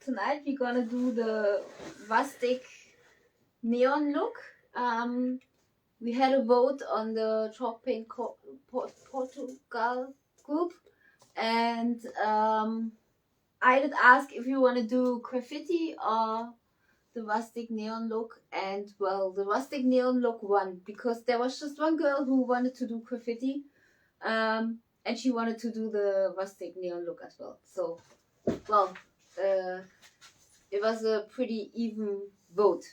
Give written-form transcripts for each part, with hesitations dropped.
tonight we're gonna do the rustic neon look. We had a vote on the chalk paint Portugal group, and I did ask if you want to do graffiti or the rustic neon look, and well, the rustic neon look won because there was just one girl who wanted to do graffiti, and she wanted to do the rustic neon look as well. So, well, it was a pretty even vote.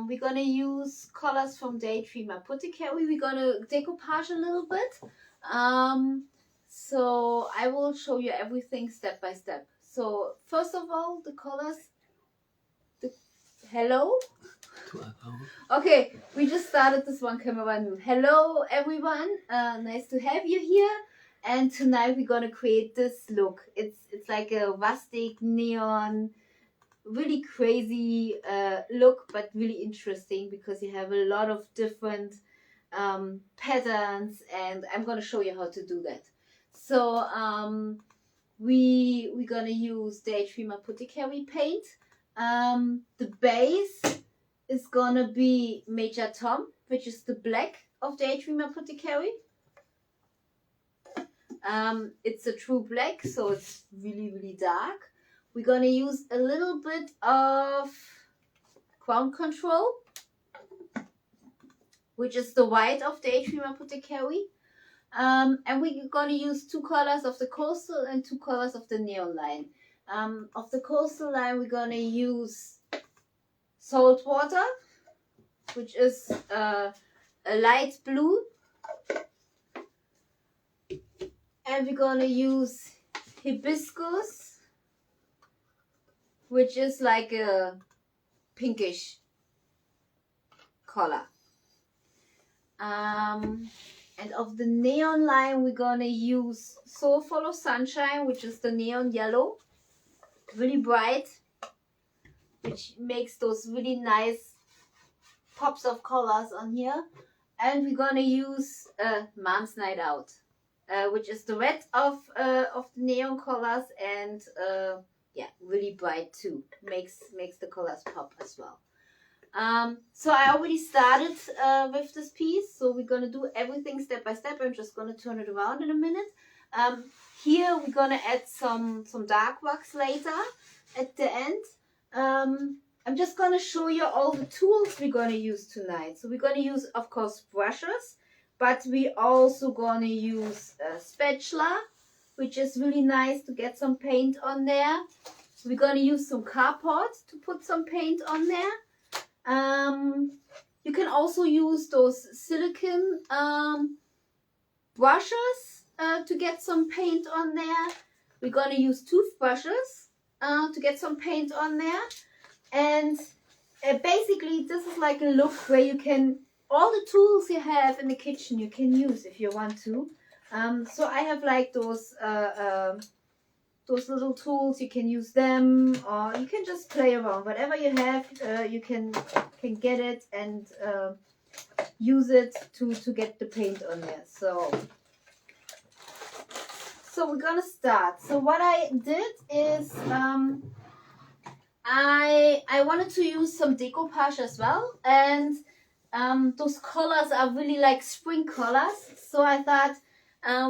We're gonna use colors from Daydream Apothecary. We're gonna decoupage a little bit. So I will show you everything step by step. So first of all, the colors. Hello? Okay, we just started this one camera. Hello everyone, nice to have you here. And tonight we're gonna create this look. It's like a rustic neon, really crazy look, but really interesting because you have a lot of different patterns, and I'm gonna show you how to do that. So we're gonna use Daydream Apothecary paint. The base is gonna be Major Tom, which is the black of Daydream Apothecary. It's a true black, so it's really dark. We're gonna use a little bit of ground control, which is the white of Daydream Apothecary. And we're gonna use 2 colors of the coastal and 2 colors of the neon line. Of the coastal line, we're gonna use Saltwater, which is a light blue. And we're gonna use Hibiscus, which is like a pinkish color. And of the neon line, we're gonna use So Full of Sunshine, which is the neon yellow, really bright, which makes those really nice pops of colors on here. And we're gonna use Mom's Night Out, which is the red of the neon colors, and yeah, really bright too. Makes the colors pop as well. So I already started with this piece, so we're gonna do everything step by step. I'm just gonna turn it around in a minute. Here we're gonna add some dark wax later at the end. I'm just gonna show you all the tools we're gonna use tonight. So we're gonna use, of course, brushes, but we also gonna use a spatula, which is really nice to get some paint on there. We're gonna use some cardboard to put some paint on there. You can also use those silicone brushes to get some paint on there. We're gonna use toothbrushes to get some paint on there. And basically this is like a look where you can, all the tools you have in the kitchen you can use if you want to. So I have like those little tools, you can use them, or you can just play around. Whatever you have, you can get it and use it to get the paint on there. So we're gonna start. So what I did is I wanted to use some decoupage as well, and those colors are really like spring colors. So I thought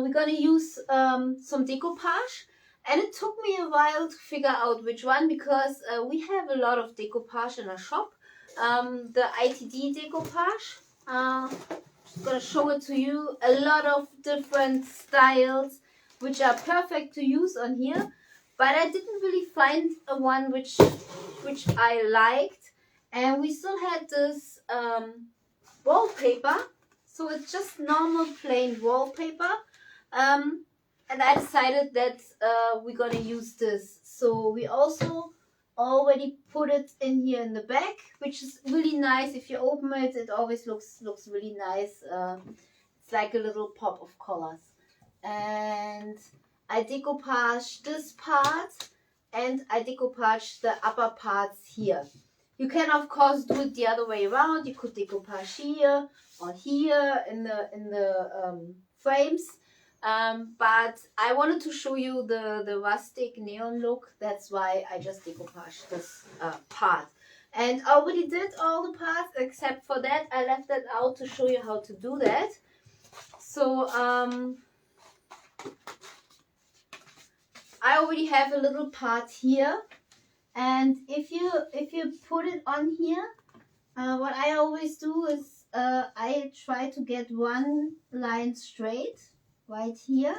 we're gonna use some decoupage. And it took me a while to figure out which one, because we have a lot of decoupage in our shop. The ITD decoupage, I'm just going to show it to you. A lot of different styles, which are perfect to use on here. But I didn't really find a one which I liked. And we still had this wallpaper. So it's just normal plain wallpaper. And I decided that we're gonna use this. So we also already put it in here in the back, which is really nice. If you open it, it always looks really nice. It's like a little pop of colors. And I decoupage this part, and I decoupage the upper parts here. You can of course do it the other way around. You could decoupage here or here in the frames. But I wanted to show you the rustic neon look. That's why I just decoupaged this part. And I already did all the parts except for that. I left that out to show you how to do that. So I already have a little part here. And if you put it on here, what I always do is I try to get one line straight right here,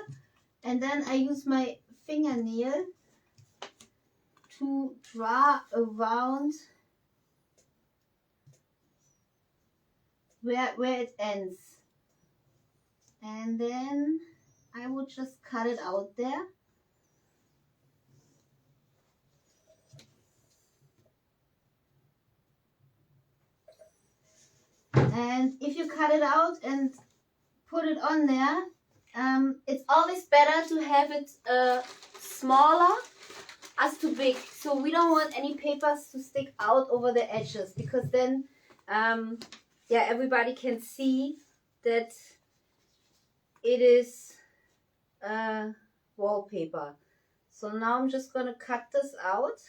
and then I use my fingernail to draw around where it ends, and then I would just cut it out there. And if you cut it out and put it on there, it's always better to have it smaller as too big. So we don't want any papers to stick out over the edges, because then yeah, everybody can see that it is wallpaper. So now I'm just going to cut this out.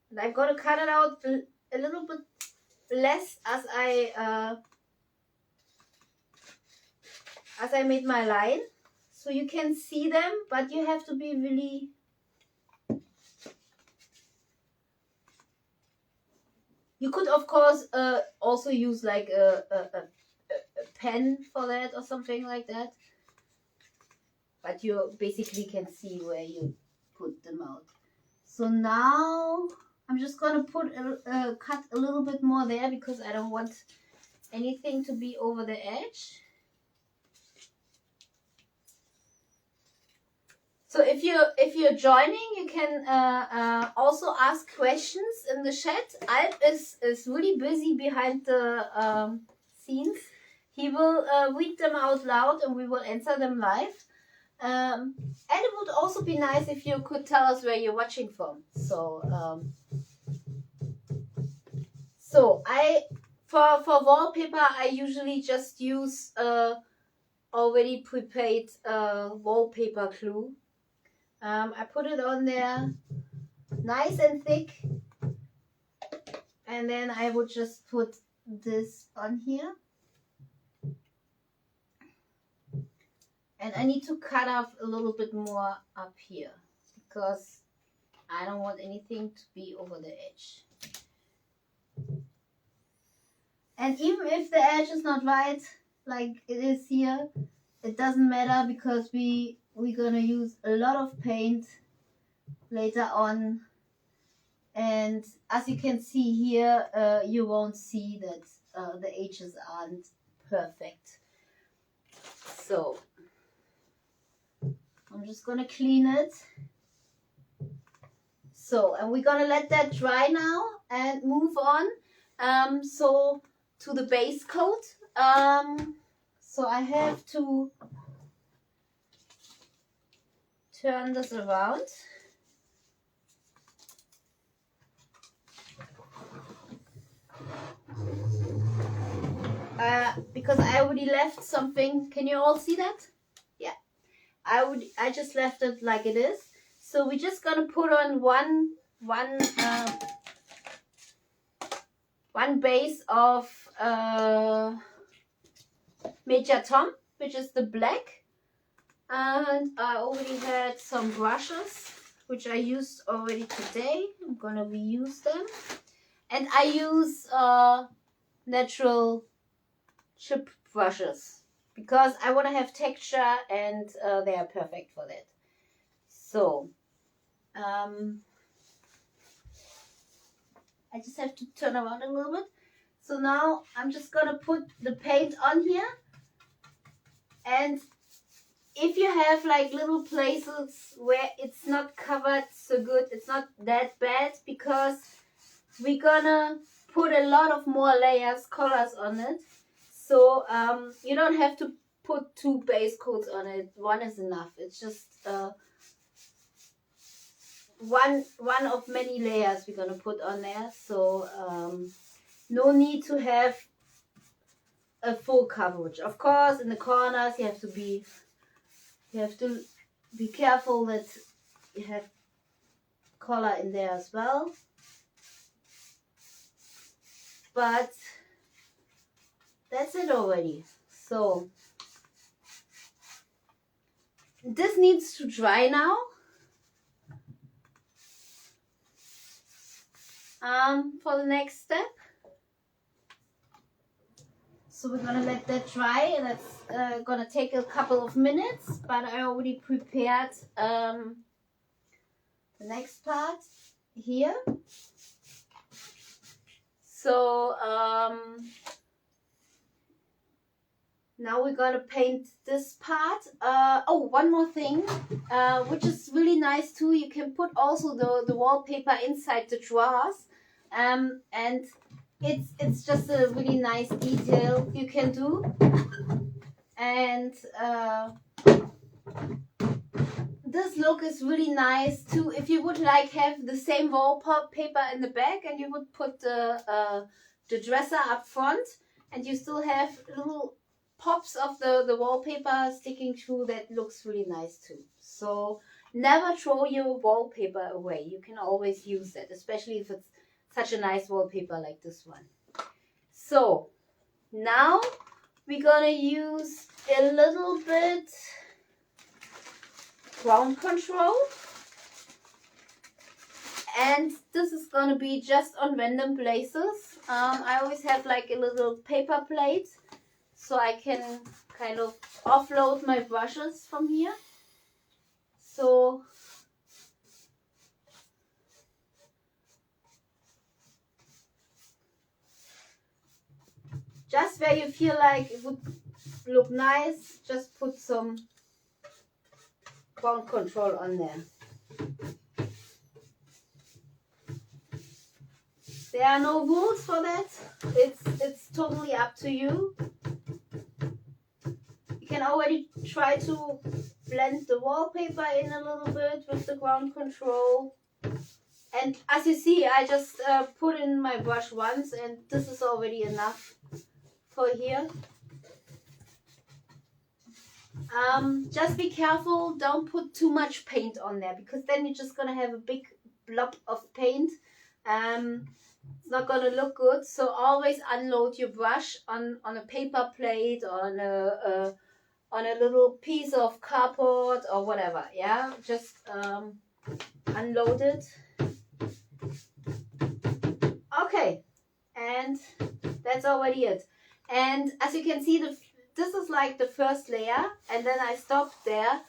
And I'm going to cut it out a little bit less as I made my line, so you can see them, but you have to be really you could of course also use like a pen for that or something like that, but you basically can see where you put them out. So now I'm just gonna put cut a little bit more there, because I don't want anything to be over the edge. So if you're joining, you can also ask questions in the chat. Alp is really busy behind the scenes. He will read them out loud and we will answer them live. And it would also be nice if you could tell us where you're watching from. So for wallpaper, I usually just use already prepared wallpaper glue. I put it on there nice and thick, and then I would just put this on here. And I need to cut off a little bit more up here, because I don't want anything to be over the edge. And even if the edge is not right, like it is here, it doesn't matter, because we're gonna use a lot of paint later on. And as you can see here, you won't see that the edges aren't perfect. So I'm just gonna clean it. So, and we're gonna let that dry now and move on. So to the base coat. So I have to turn this around. Because I already left something. Can you all see that? Yeah. I just left it like it is. So we're just gonna put on one base of Major Tom, which is the black. And I already had some brushes, which I used already today. I'm gonna reuse them. And I use natural chip brushes, because I want to have texture, and they are perfect for that. So I just have to turn around a little bit. So now I'm just gonna put the paint on here. And if you have like little places where it's not covered so good, it's not that bad, because we're gonna put a lot of more layers, colors on it. So you don't have to put 2 base coats on it. One is enough. It's just one of many layers we're gonna put on there. So no need to have a full coverage. Of course, in the corners you have to be You have to be careful that you have color in there as well. But that's it already. So this needs to dry now. For the next step. So we're gonna let that dry, and that's gonna take a couple of minutes, but I already prepared the next part here. So now we're gonna paint this part. Oh, one more thing, which is really nice too. You can put also the wallpaper inside the drawers, and it's just a really nice detail you can do. And this look is really nice too. If you would like have the same wallpaper in the back, and you would put the dresser up front, and you still have little pops of the wallpaper sticking through, that looks really nice too. So never throw your wallpaper away. You can always use that, especially if it's such a nice wallpaper like this one. So now we're gonna use a little bit ground control, and this is gonna be just on random places. I always have like a little paper plate, so I can kind of offload my brushes from here. So just where you feel like it would look nice, just put some ground control on there. There are no rules for that. It's totally up to you. You can already try to blend the wallpaper in a little bit with the ground control. And as you see, I just put in my brush once, and this is already enough for here. Just be careful, don't put too much paint on there, because then you're just gonna have a big blob of paint. It's not gonna look good. So always unload your brush on a paper plate, on a little piece of cardboard or whatever. Yeah, just unload it. Okay, and that's already it. And as you can see, this is like the first layer, and then I stopped there.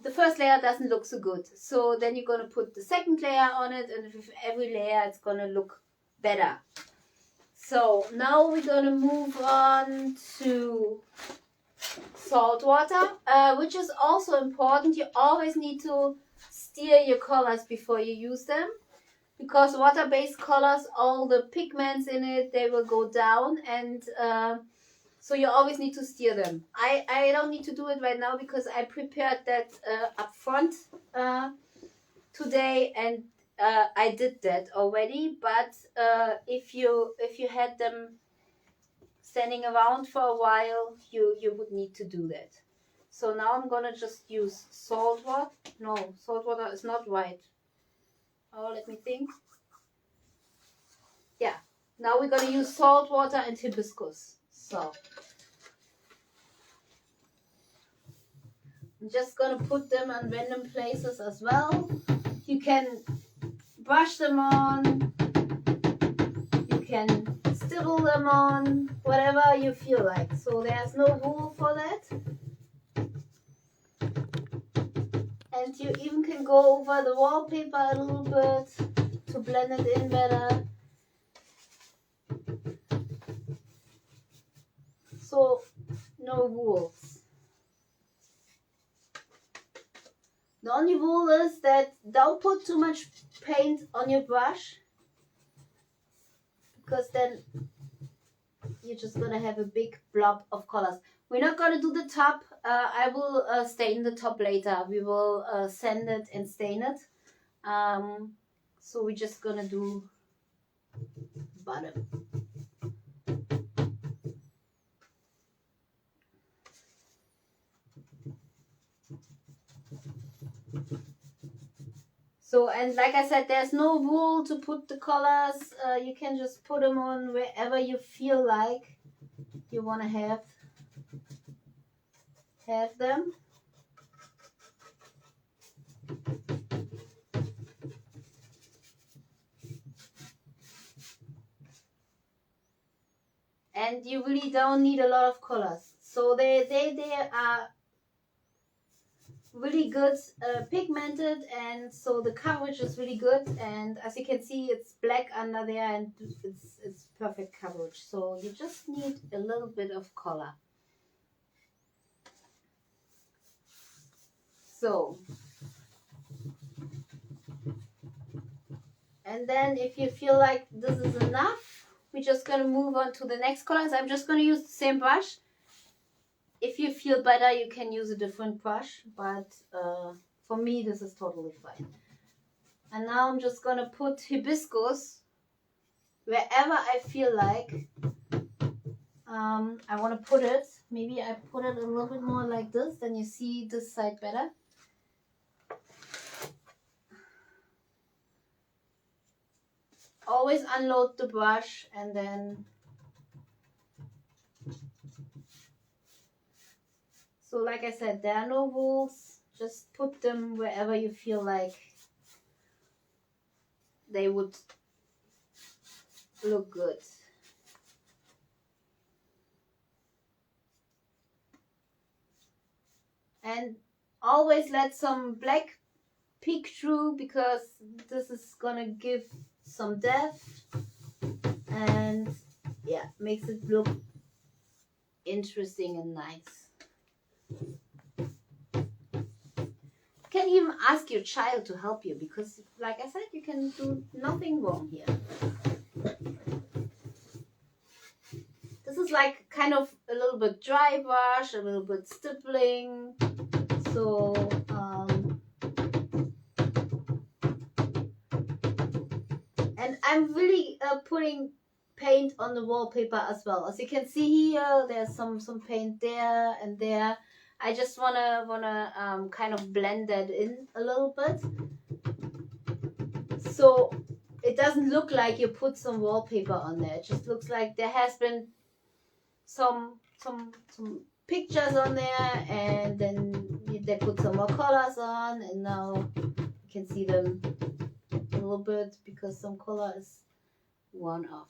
The first layer doesn't look so good, so then you're gonna put the second layer on it, and with every layer it's gonna look better. So now we're gonna move on to Saltwater, which is also important. You always need to stir your colors before you use them, because water-based colors, all the pigments in it, they will go down, and so you always need to stir them. I don't need to do it right now because I prepared that up front today, and I did that already. But if you had them standing around for a while, you would need to do that. So now I'm gonna just use salt water. No, salt water is not right. Oh, let me think. Yeah, now we're gonna use salt water and hibiscus. So I'm just gonna put them on random places as well. You can brush them on, you can stipple them on, whatever you feel like. So there's no rule for that. And you even can go over the wallpaper a little bit to blend it in better. So no rules. The only rule is that don't put too much paint on your brush, because then you're just gonna have a big blob of colors. We're not gonna do the top. I will stain the top later. We will sand it and stain it. So we're just gonna do bottom. So, and like I said, there's no rule to put the colors. You can just put them on wherever you feel like you want to have them. And you really don't need a lot of colors. So they are really good pigmented, and so the coverage is really good. And as you can see, it's black under there, and it's perfect coverage. So you just need a little bit of color. So, and then if you feel like this is enough, we're just gonna move on to the next colors. I'm just gonna use the same brush. If you feel better, you can use a different brush, but for me, this is totally fine. And now I'm just gonna put hibiscus wherever I feel like I want to put it. Maybe I put it a little bit more like this, then you see this side better. Always unload the brush, and then so like I said, there are no rules. Just put them wherever you feel like they would look good. And always let some black peek through, because this is gonna give some depth and yeah, makes it look interesting and nice. You can even ask your child to help you, because like I said, you can do nothing wrong here. This is like kind of a little bit dry brush, a little bit stippling. So and I'm really putting paint on the wallpaper as well. As you can see here, there's some paint there and there. I just wanna kind of blend that in a little bit, so it doesn't look like you put some wallpaper on there. It just looks like there has been some pictures on there, and then they put some more colors on, and now you can see them a little bit because some color is worn off.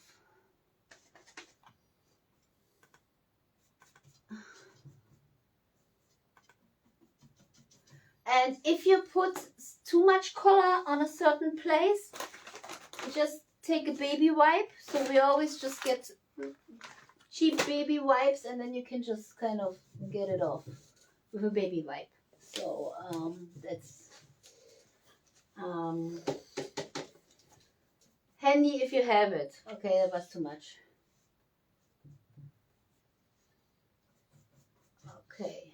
And if you put too much color on a certain place, you just take a baby wipe. So we always just get cheap baby wipes, and then you can just kind of get it off with a baby wipe. So that's handy if you have it. Okay, that was too much. Okay.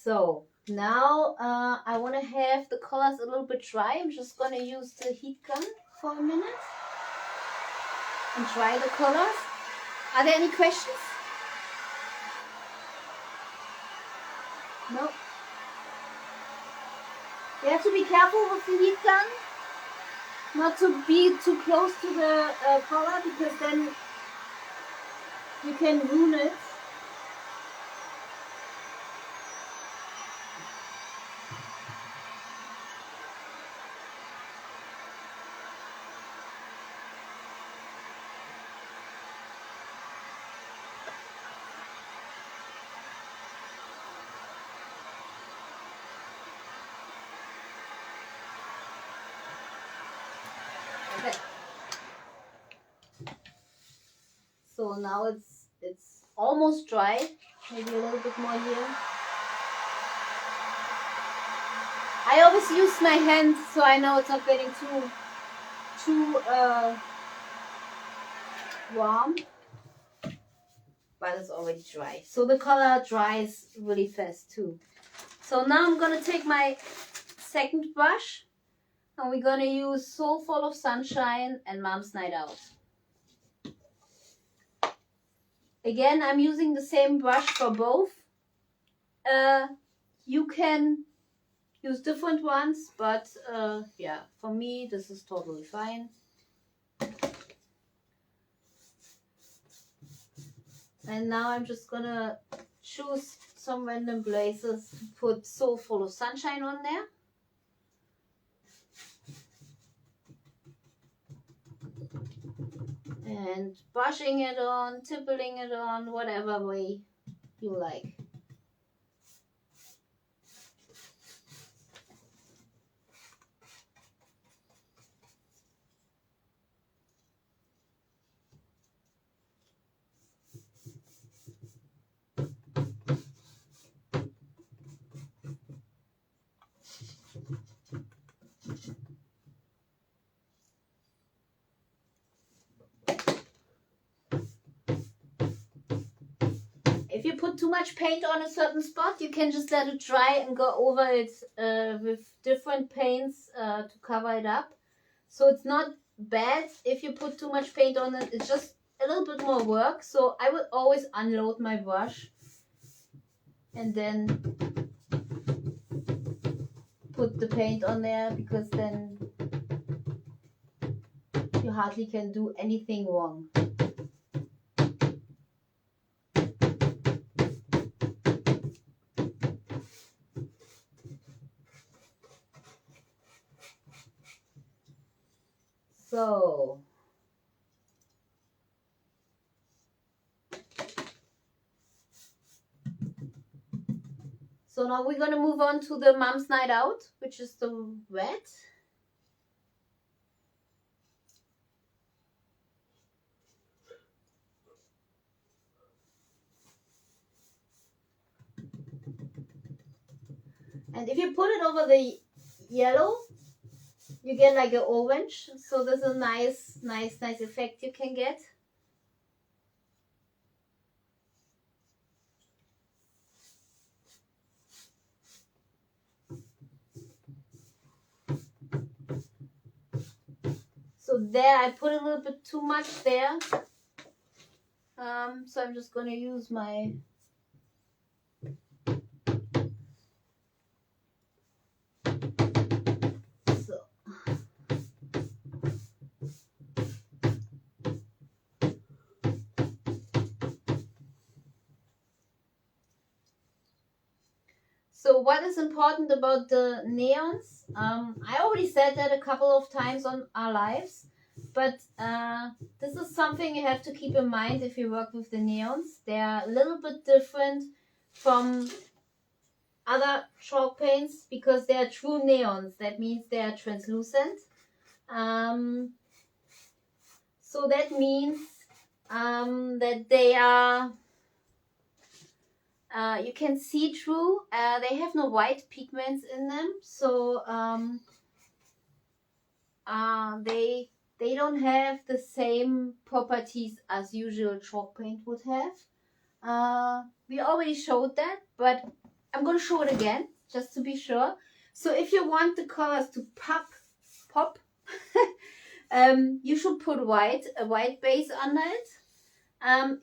So now I want to have the colors a little bit dry. I'm just going to use the heat gun for a minute and dry the colors. Are there any questions? No. You have to be careful with the heat gun, not to be too close to the color, because then you can ruin it. Okay. So now it's almost dry. Maybe a little bit more here. I always use my hands, so I know it's not getting too warm, but it's already dry. So the color dries really fast too. So now I'm gonna take my second brush, and we're gonna use So Full of Sunshine and Mom's Night Out. Again, I'm using the same brush for both. You can use different ones, but yeah, for me this is totally fine. And now I'm just gonna choose some random places to put So Full of Sunshine on there. And brushing it on, tippling it on, whatever way you like. If you put too much paint on a certain spot, you can just let it dry and go over it with different paints to cover it up. So it's not bad if you put too much paint on it. It's just a little bit more work. So I would always unload my brush and then put the paint on there, because then you hardly can do anything wrong. So now we're going to move on to the Mom's Night Out, which is the red. And if you put it over the yellow, you get like an orange. So there's a nice effect you can get. So there I put a little bit too much there. So I'm just going to use my So what is important about the neons? I already said that a couple of times on our lives, but this is something you have to keep in mind if you work with the neons. They're a little bit different from other chalk paints because they are true neons. That means they are translucent. So that means that they are you can see through. They have no white pigments in them, so they don't have the same properties as usual chalk paint would have. We already showed that, but I'm going to show it again just to be sure. So if you want the colors to pop, you should put a white base under it.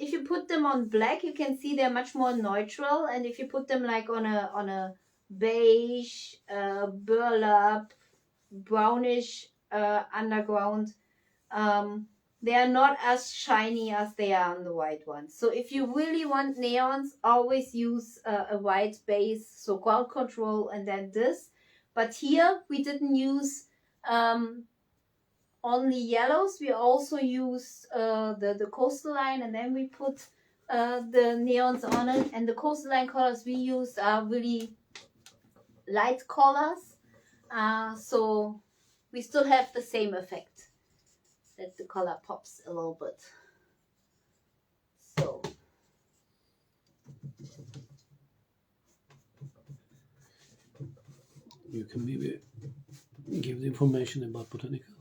If you put them on black, you can see they're much more neutral, and if you put them like on a beige, burlap, brownish underground, they are not as shiny as they are on the white ones. So if you really want neons, always use a white base, so ground control and then this. But here we didn't use only yellows. We also use the coastal line, and then we put the neons on it. And the coastal line colors we use are really light colors, so we still have the same effect, that the color pops a little bit. So you can maybe give the information about botanical.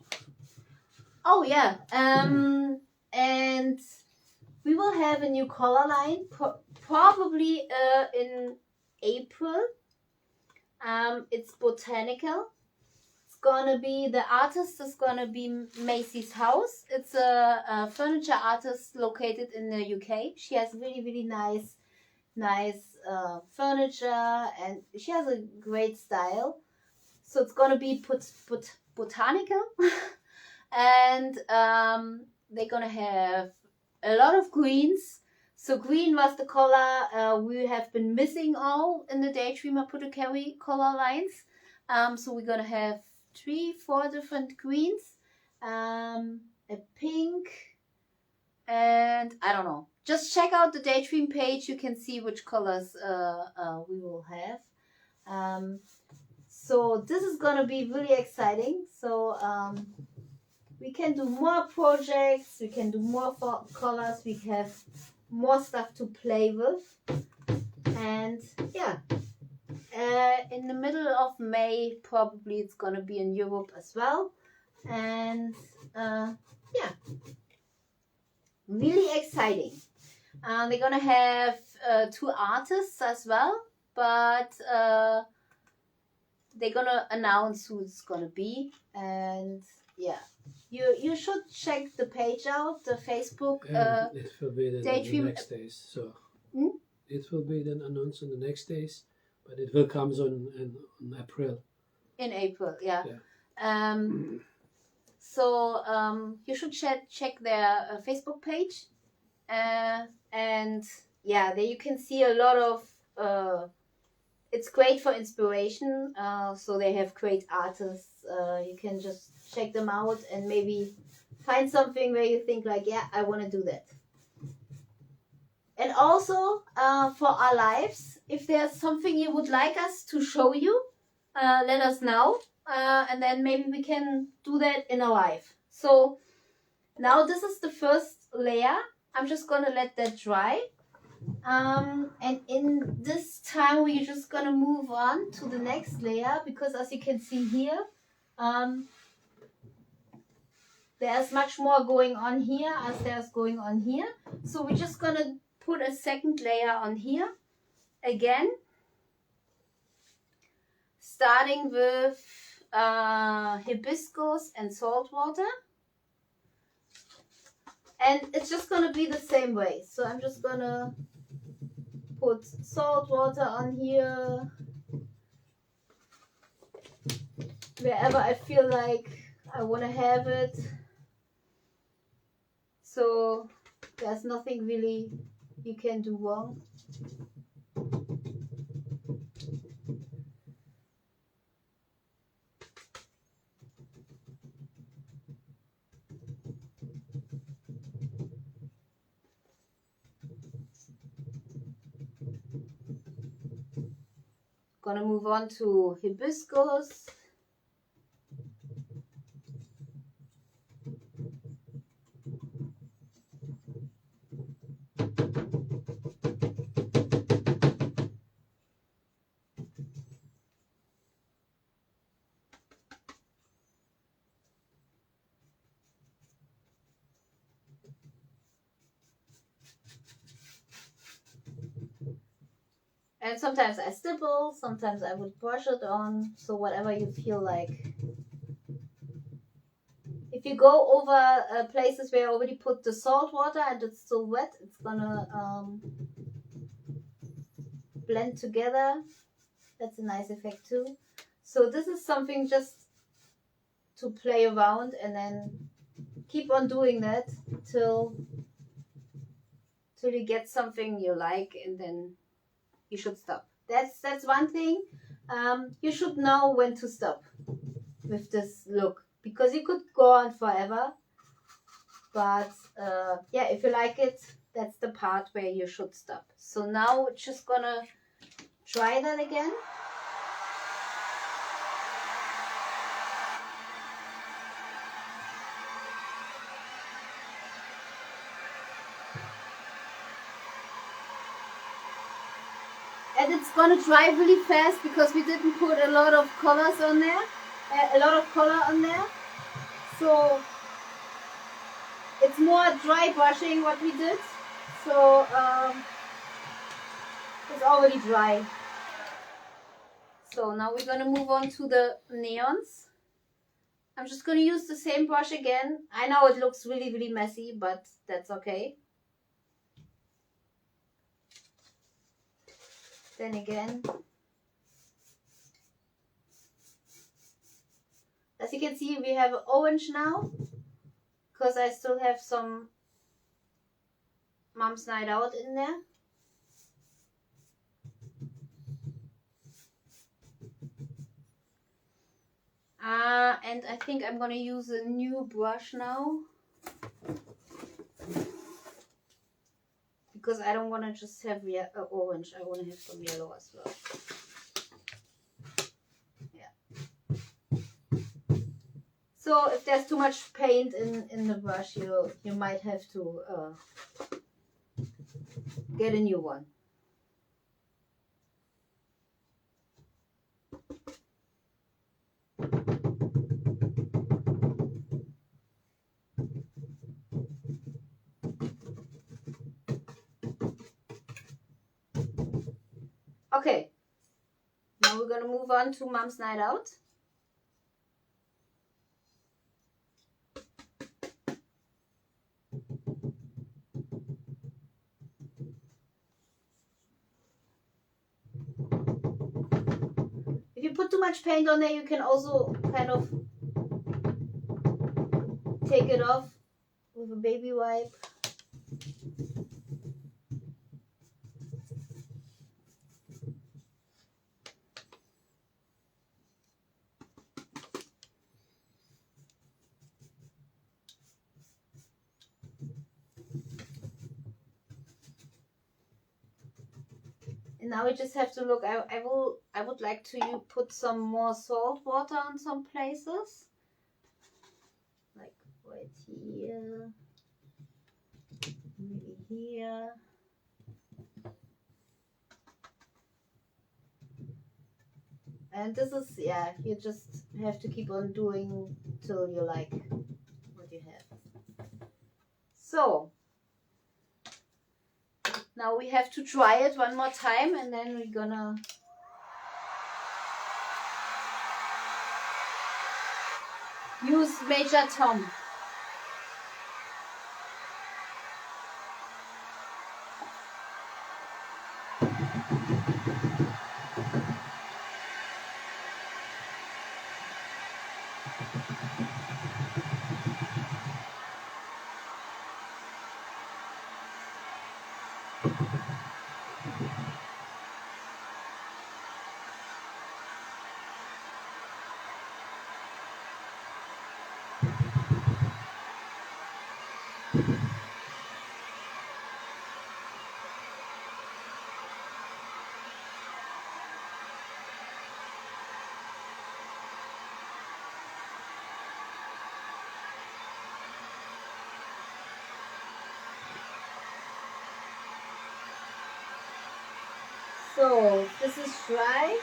Oh yeah, and we will have a new color line probably in April. It's botanical. It's gonna be, the artist is gonna be Macy's House. It's a furniture artist located in the UK. She has really nice furniture, and she has a great style. So it's gonna be botanical, and they're gonna have a lot of greens. So green was the color we have been missing all in the Daydream Apothecary color lines. So we're gonna have 3-4 different greens, a pink, and I don't know. Just check out the Daydream page. You can see which colors we will have. So this is gonna be really exciting. So we can do more projects. We can do more colors. We have more stuff to play with, and yeah. In the middle of May, probably it's gonna be in Europe as well, and yeah, really exciting. They're gonna have 2 artists as well, but they're gonna announce who it's gonna be, and yeah, you should check the page out, the Facebook. It will be then Daydream. the next days. So it will be then announced on the next days. But it will come in April. In April, yeah. So you should check their Facebook page, and yeah, there you can see a lot of. It's great for inspiration. So they have great artists. You can just check them out and maybe find something where you think like, yeah, I want to do that. And also for our lives, if there's something you would like us to show you, let us know, and then maybe we can do that in a live. So now this is the first layer. I'm just gonna let that dry, and in this time we're just gonna move on to the next layer, because as you can see here, there's much more going on here as there's going on here. So we're just gonna put a second layer on here again, starting with hibiscus and saltwater, and it's just gonna be the same way. So I'm just gonna put saltwater on here wherever I feel like I want to have it. So there's nothing really you can do wrong. Gonna move on to hibiscus. And sometimes I stipple, sometimes I would brush it on, so whatever you feel like. If you go over places where I already put the salt water and it's still wet, it's gonna blend together. That's a nice effect too. So this is something just to play around, and then keep on doing that till you get something you like, and then you should stop. That's one thing. You should know when to stop with this look, because you could go on forever. But yeah, if you like it, that's the part where you should stop. So now we're just gonna try that again. And it's gonna dry really fast because we didn't put a lot of colors on there, color on there. So it's more dry brushing what we did. So it's already dry. So now we're gonna move on to the neons. I'm just going to use the same brush again. I know it looks really, really messy, but that's okay. Then again, as you can see, we have orange now, because I still have some Mom's Night Out in there. And I think I'm gonna use a new brush now, because I don't want to just have orange. I want to have some yellow as well. Yeah. So if there's too much paint in the brush, you might have to get a new one. Okay, now we're gonna move on to Mom's Night Out. If you put too much paint on there, you can also kind of take it off with a baby wipe. And now we just have to look. I would like to put some more salt water on some places, like right here, maybe here. And this is, yeah, you just have to keep on doing till you like what you have. So now we have to try it one more time, and then we're gonna use Major Tom. So this is dry.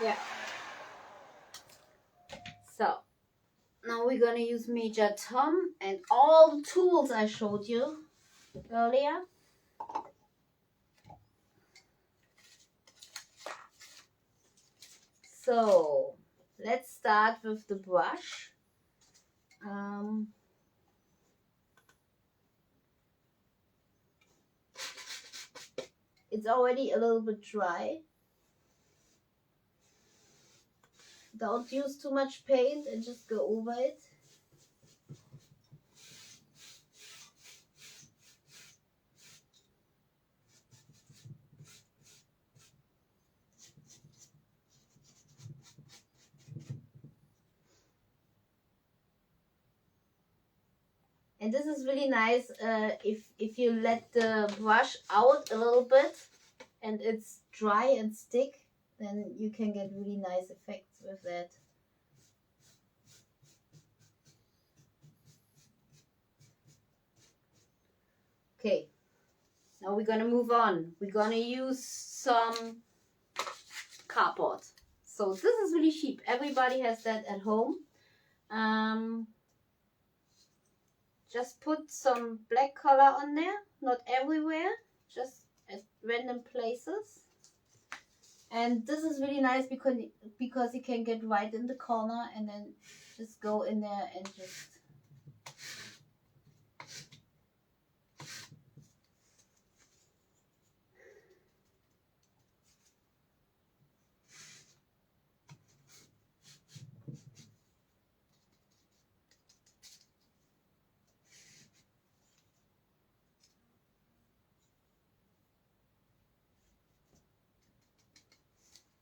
Yeah. So now we're gonna use Major Tom and all the tools I showed you earlier. So let's start with the brush. It's already a little bit dry. Don't use too much paint and just go over it. And this is really nice if you let the brush out a little bit and it's dry and stick, then you can get really nice effects with that. Okay, now we're gonna move on. We're gonna use some cardboard. So this is really cheap. Everybody has that at home. Just put some black color on there, not everywhere, just at random places. And this is really nice because you can get right in the corner and then just go in there and just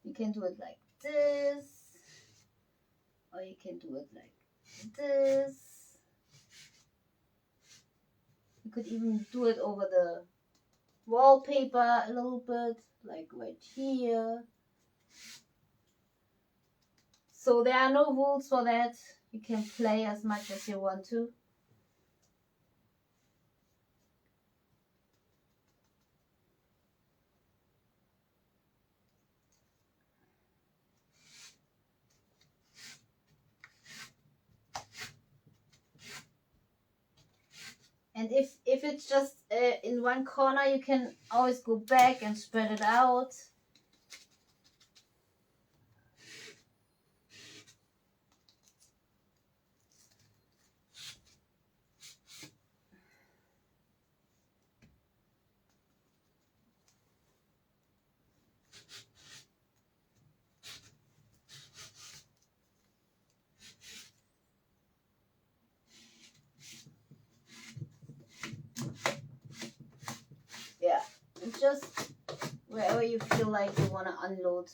you can do it like this, or you can do it like this. You could even do it over the wallpaper a little bit, like right here. So there are no rules for that. You can play as much as you want to. And if it's just in one corner, you can always go back and spread it out. Yeah, and just wherever you feel like you want to unload.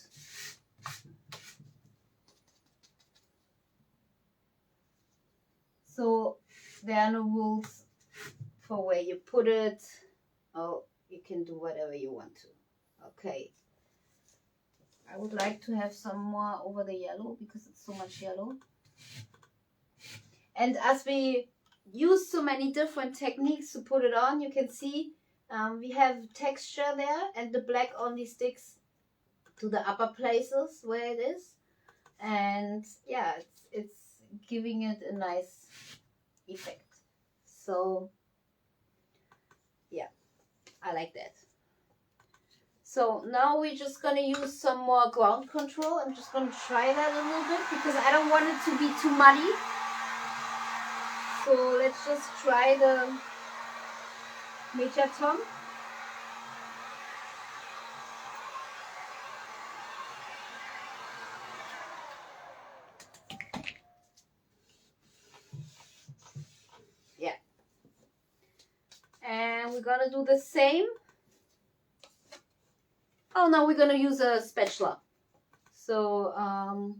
So there are no rules for where you put it. Oh, you can do whatever you want to. Okay. I would like to have some more over the yellow because it's so much yellow. And as we use so many different techniques to put it on, you can see we have texture there, and the black only sticks to the upper places where it is. And yeah, it's giving it a nice effect. So yeah, I like that. So now we're just gonna use some more ground control. I'm just gonna try that a little bit because I don't want it to be too muddy. So let's just try the major tom. Yeah. And we're gonna do the same. Oh, now we're gonna use a spatula. So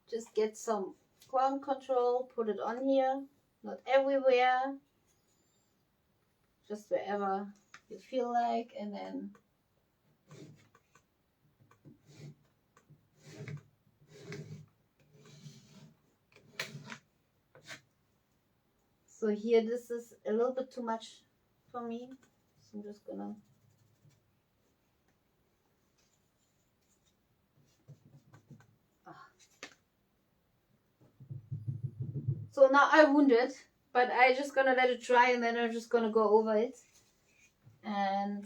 just get some ground control, put it on here, not everywhere, just wherever you feel like, and then so here this is a little bit too much for me, so I'm just gonna So now I wound it, but I just gonna let it dry and then I'm just gonna go over it. And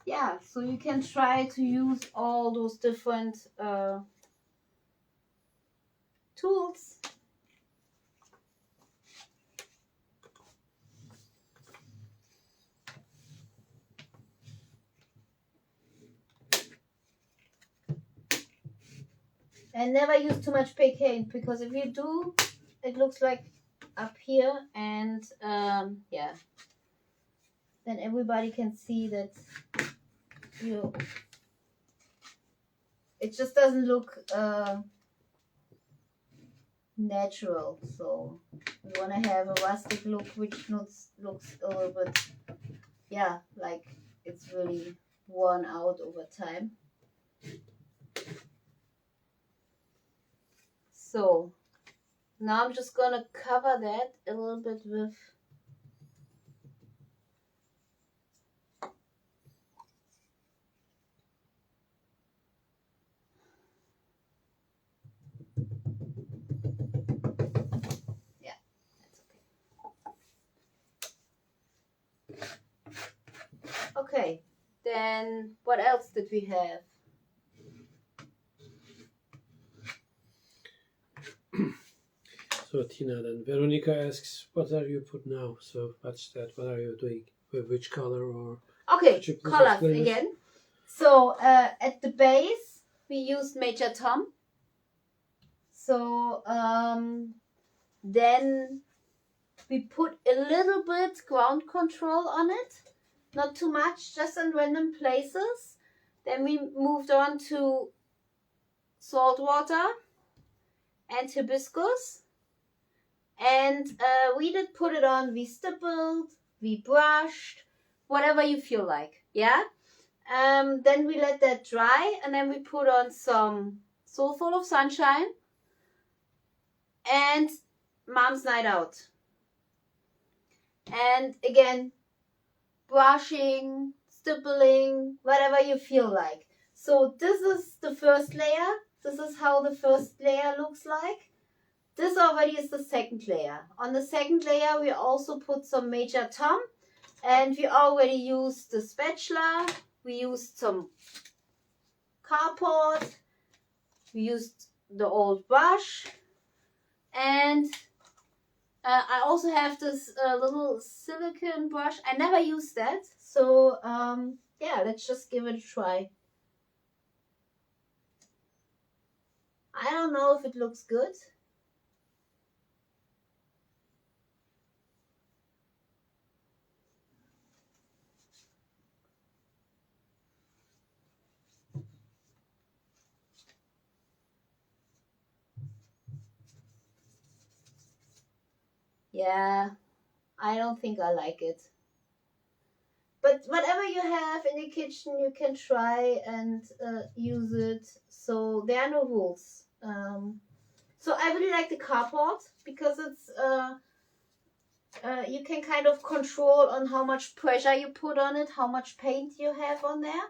yeah, so you can try to use all those different tools. And never use too much paint, because if you do, it looks like up here, and yeah, then everybody can see that it just doesn't look natural. So we want to have a rustic look which looks a little bit, yeah, like it's really worn out over time. So now I'm just gonna cover that a little bit with yeah, that's okay. Okay, then what else did we have? So Tina, then Veronica asks, what are you put now? So what's that? What are you doing? With which color or? Okay, Could you please colors explain this? again. So at the base we used Major Tom. So then we put a little bit ground control on it, not too much, just in random places. Then we moved on to Saltwater and Hibiscus, and we did put it on. We stippled, we brushed, whatever you feel like. Yeah. Then we let that dry, and then we put on some Soulful of Sunshine and Mom's Night Out. And again, brushing, stippling, whatever you feel like. So this is the first layer. This is how the first layer looks like. This already is the second layer. On the second layer, we also put some Major Tom, and we already used the spatula. We used some cardboard. We used the old brush, and I also have this little silicone brush. I never used that, so yeah, let's just give it a try. I don't know if it looks good. Yeah, I don't think I like it. But whatever you have in your kitchen, you can try and use it. So there are no rules. So I really like the cardboard because it's you can kind of control on how much pressure you put on it, how much paint you have on there.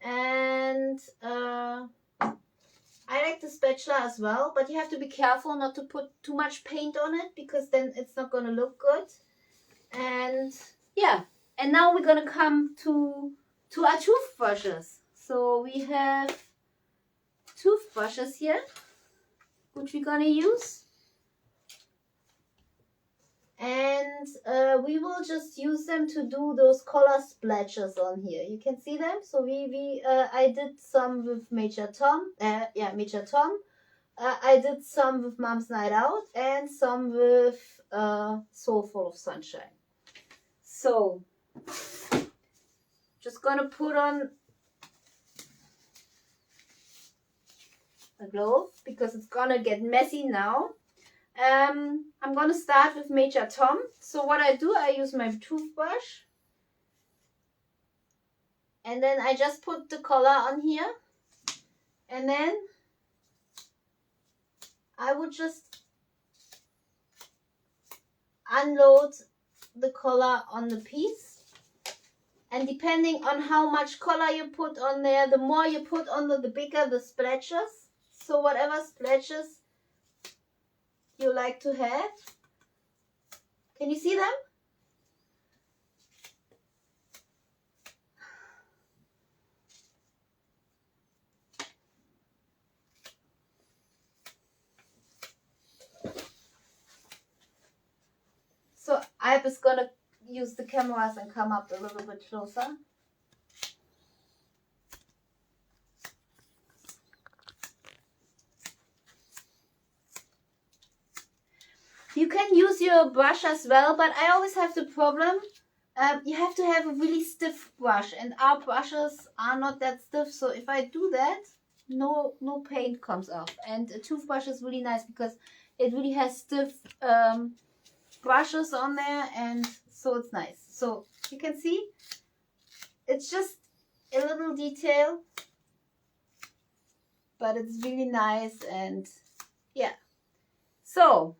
And I like the spatula as well, but you have to be careful not to put too much paint on it because then it's not going to look good. And yeah, and now we're going to come to our toothbrushes. So we have toothbrushes here, which we're going to use. And we will just use them to do those color splashes on here. You can see them. So I did some with Major Tom. Major Tom. I did some with Mom's Night Out and some with Soulful of Sunshine. So just gonna put on a glove because it's gonna get messy now. I'm gonna start with Major Tom. So what I do, I use my toothbrush, and then I just put the color on here, and then I would just unload the color on the piece. And depending on how much color you put on there, the more you put on the bigger the splashes. So whatever splashes you like to have. Can you see them? So I'm just gonna use the cameras and come up a little bit closer. You can use your brush as well, but I always have the problem. You have to have a really stiff brush, and our brushes are not that stiff. So if I do that, no paint comes off. And a toothbrush is really nice because it really has stiff brushes on there, and so it's nice. So you can see it's just a little detail, but it's really nice. And yeah, so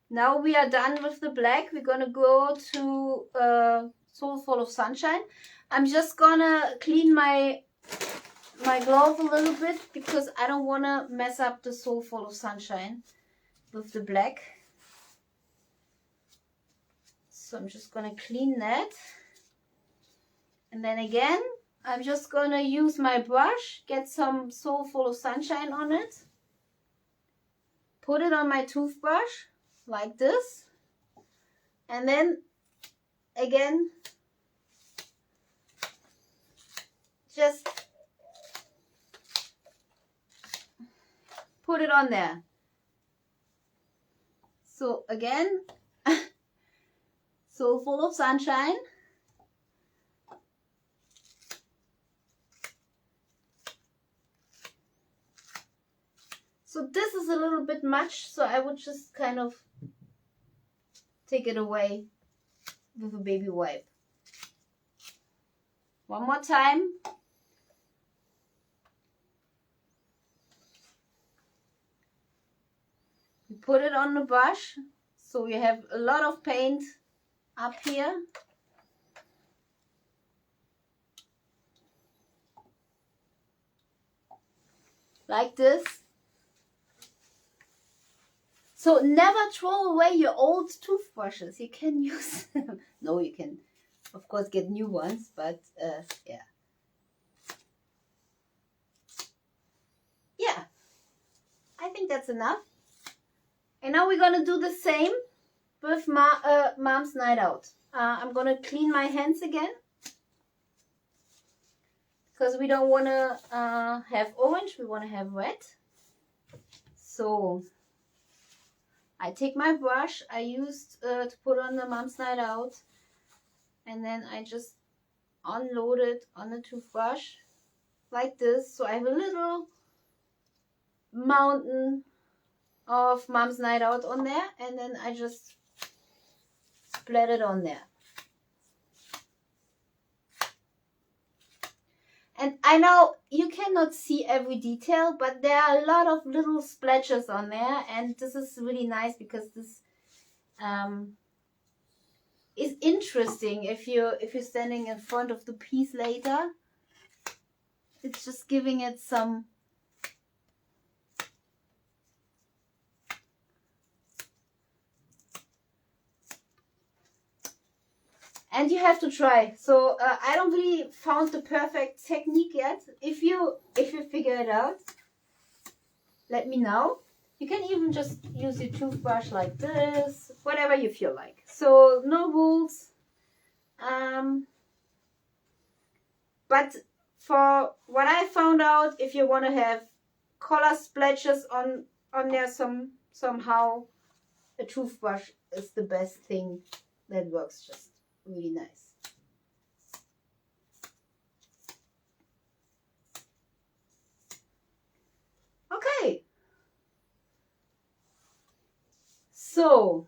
now we are done with the black. We're gonna go to Soulful of Sunshine. I'm just gonna clean my glove a little bit because I don't want to mess up the Soulful of Sunshine with the black. So I'm just gonna clean that. And then again, I'm just gonna use my brush, get some So Full of Sunshine on it, put it on my toothbrush like this, and then again just put it on there. So again, So Full of Sunshine. So this is a little bit much, so I would just kind of take it away with a baby wipe. One more time. You put it on the brush, so you have a lot of paint up here. Like this. So never throw away your old toothbrushes. You can use them. No, you can, of course, get new ones, but yeah. Yeah, I think that's enough. And now we're going to do the same with Mom's Night Out. I'm going to clean my hands again, because we don't want to have orange, we want to have red. So I take my brush I used to put on the Mom's Night Out, and then I just unload it on the toothbrush like this. So I have a little mountain of Mom's Night Out on there, and then I just spread it on there. And I know you cannot see every detail, but there are a lot of little splashes on there, and this is really nice because this is interesting if you're standing in front of the piece later. It's just giving it some and you have to try. So I don't really found the perfect technique yet. If you figure it out, let me know. You can even just use your toothbrush like this, whatever you feel like. So no rules. But for what I found out, if you want to have color splashes on there somehow, a toothbrush is the best thing that works just really nice. Okay. So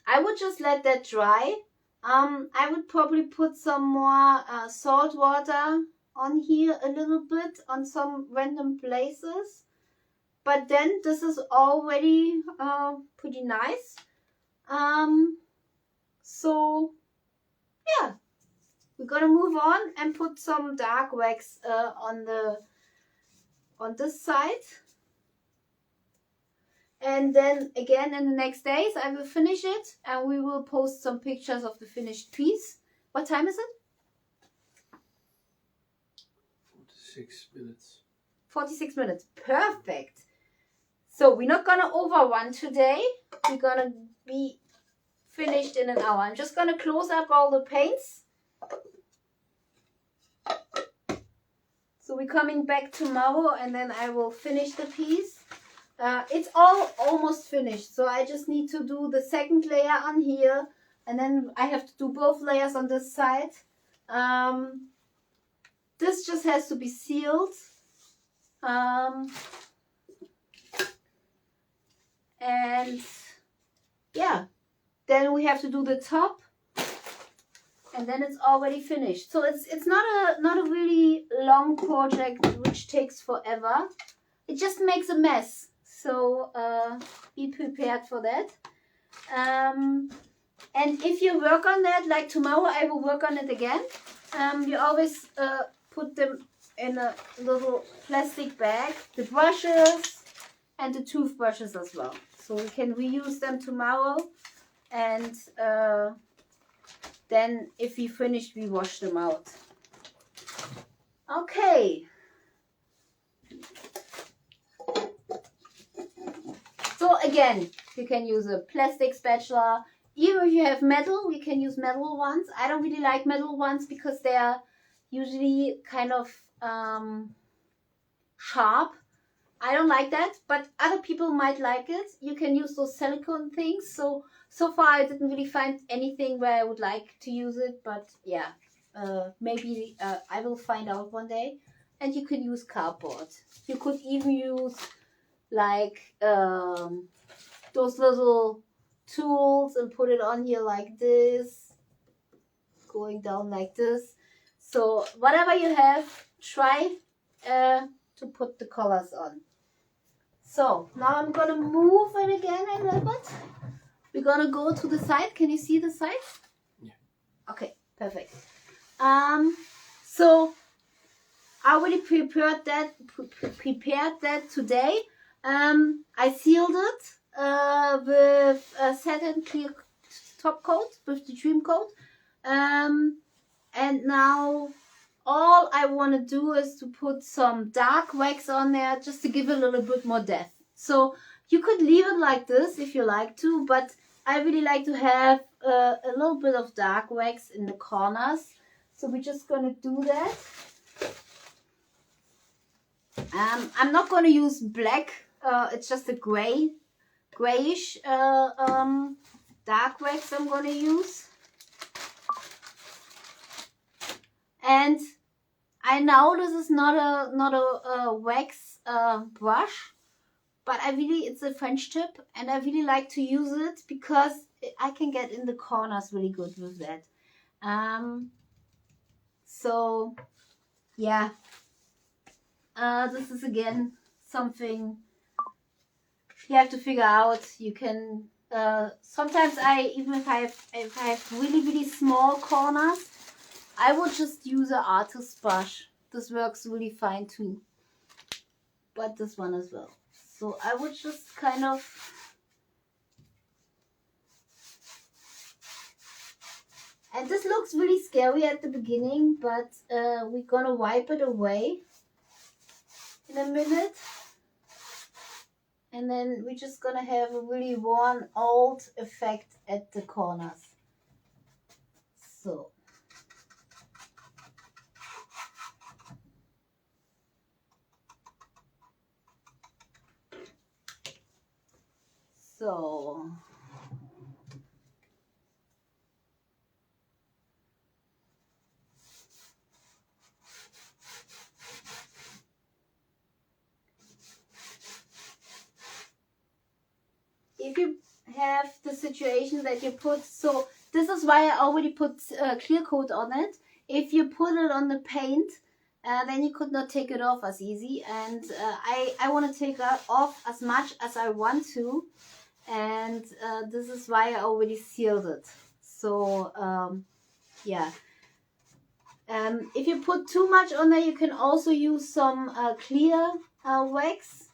I would just let that dry. I would probably put some more salt water on here a little bit on some random places. But then this is already pretty nice. So yeah, we're gonna move on and put some dark wax on this side. And then again in the next days I will finish it, and we will post some pictures of the finished piece. What time is it? 46 minutes. 46 minutes. Perfect. So we're not going to overrun today. We're going to be finished in an hour. I'm just going to close up all the paints. So we're coming back tomorrow, and then I will finish the piece. It's all almost finished. So I just need to do the second layer on here, and then I have to do both layers on this side. This just has to be sealed. And yeah, then we have to do the top, and then it's already finished. So it's not a really long project which takes forever. It just makes a mess. So be prepared for that. And if you work on that, like tomorrow I will work on it again. You always put them in a little plastic bag, the brushes and the toothbrushes as well. So we can reuse them tomorrow. and then if we finished, we wash them out. Okay. So again, you can use a plastic spatula. Even if you have metal, you can use metal ones. I don't really like metal ones because they are usually kind of sharp. I don't like that, but other people might like it. You can use those silicone things. So far I didn't really find anything where I would like to use it, but yeah, maybe I will find out one day. And you can use cardboard. You could even use like those little tools and put it on here like this, going down like this. So whatever you have, try to put the colors on. So now I'm gonna move it again a little bit. We're gonna go to the side. Can you see the side? Yeah. Okay, perfect. So I already prepared that today. I sealed it with a satin clear top coat with the Dream coat. And now all I want to do is to put some dark wax on there just to give it a little bit more depth. So you could leave it like this if you like to, but I really like to have a little bit of dark wax in the corners. So we're just going to do that. I'm not going to use black. It's just a grayish dark wax I'm going to use. And I know this is not a wax brush, but it's a French tip, and I really like to use it because I can get in the corners really good with that. So yeah, this is again something you have to figure out. You can sometimes if I have really small corners, I would just use an artist brush. This works really fine too. But this one as well. So I would just kind of and this looks really scary at the beginning, but we're gonna wipe it away in a minute. And then we're just gonna have a really worn old effect at the corners. So if you have the situation that you put, so this is why I already put clear coat on it. If you put it on the paint, then you could not take it off as easy. And I want to take it off as much as I want to. And this is why I already sealed it. So yeah. If you put too much on there, you can also use some clear wax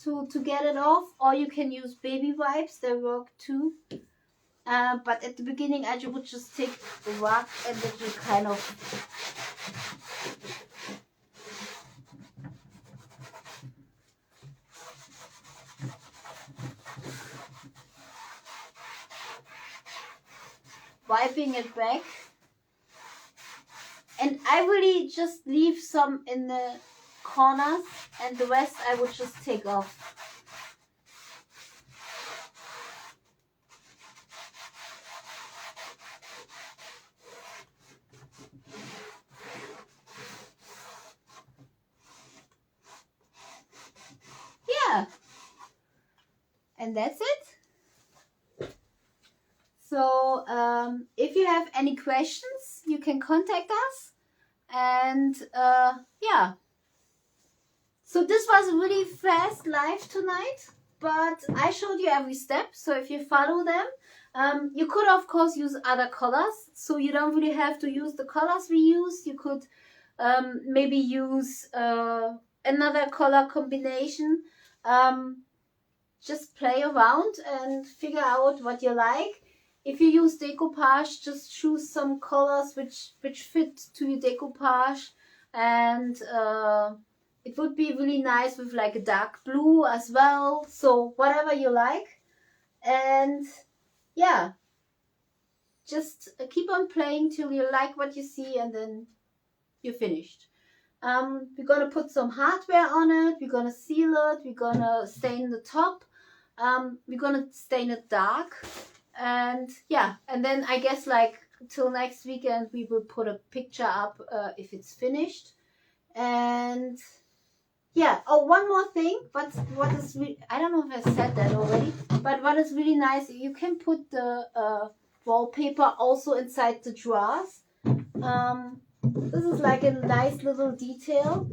to get it off, or you can use baby wipes. They work too. But at the beginning, I would just take the rag and then you kind of wiping it back. And I really just leave some in the corners, and the rest I would just take off. Yeah, and that's it. So if you have any questions, you can contact us. And yeah, so this was a really fast live tonight, but I showed you every step. So if you follow them, you could of course use other colors, so you don't really have to use the colors we use. You could maybe use another color combination. Just play around and figure out what you like. if you use decoupage, just choose some colors which fit to your decoupage, and it would be really nice with like a dark blue as well. So whatever you like, and yeah, just keep on playing till you like what you see, and then you're finished. We're gonna put some hardware on it. We're gonna seal it. We're gonna stain the top. We're gonna stain it dark, and yeah, and then I guess like till next weekend we will put a picture up if it's finished. And yeah, oh, one more thing. What is I don't know if I said that already, but what is really nice, you can put the wallpaper also inside the drawers. This is like a nice little detail.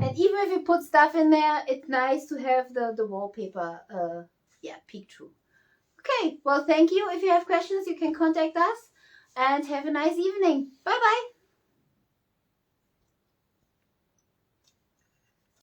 And even if you put stuff in there, it's nice to have the wallpaper peek through. Okay, well, thank you. If you have questions, you can contact us, and have a nice evening. Bye bye.